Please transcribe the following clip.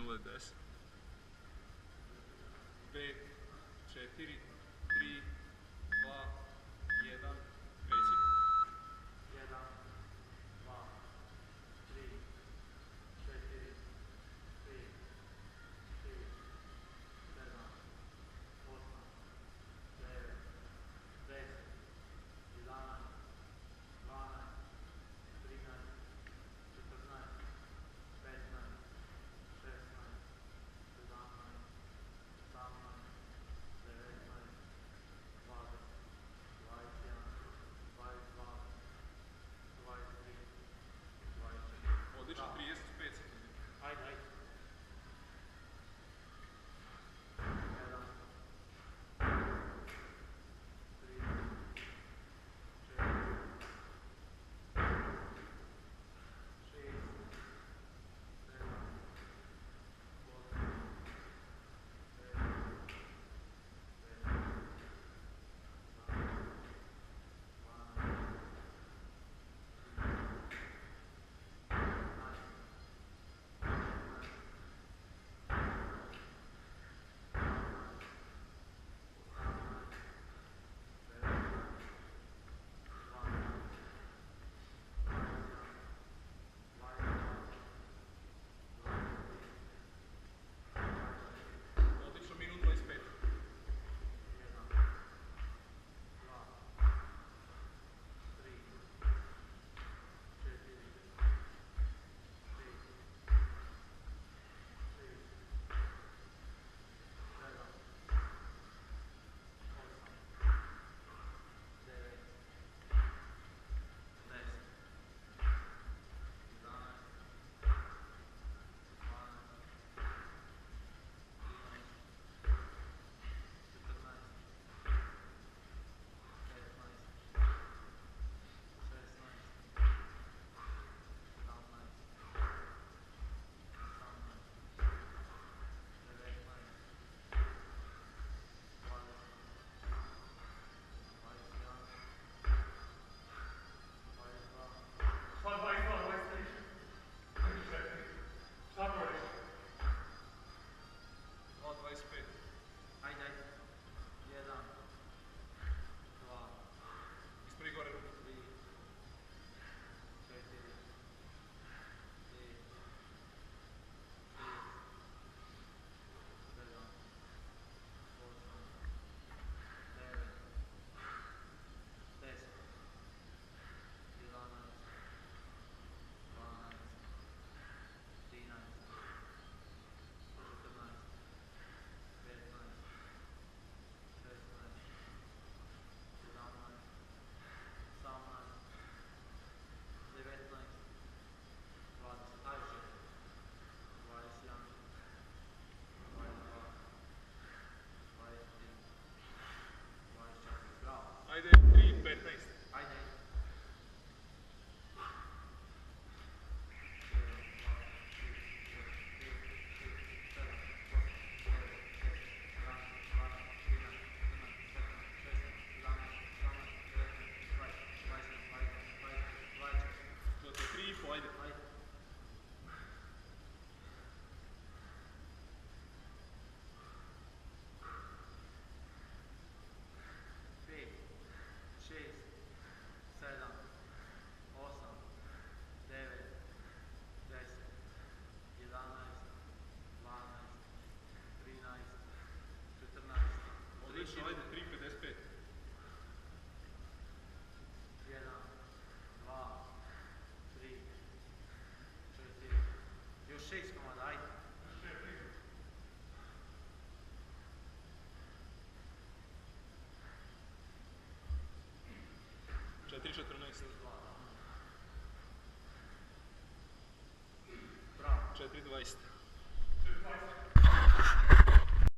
0,10. 5, 4, 3, 2, 1, kreći. 1, 2, 3, 4, 5, 6, 7, 8, 9, 10, 11, 12, 13, 14, 15, 16, 17, 18, 19, 20, 21, 22, 23, 24. Odlično, 35 sekundi. Ajde, ajde. 1, 3, 4, 6, 7, 8, 9, Odlično, minut 25. 2,25. Ajde, ajde. 1, 2, Ispravi gore ruku. 3, 4, 5, 6, 7, 8, 9, 10, 11, 12, 13, 14, 15, 16, 17, 18, 19, 20, ajde, 21, 22, 23, 24, bravo. Ajde, 3,15. Ajde, ajde. 3,5, ajde. Ajde. Pet, 6, 7, 8, 9, 10, 11, 12, 13, 14. Odlično, ajde, 3,55. 1, 2, 3, 4, još 6 komada, ajde. 4,14. Bravo. 4,20.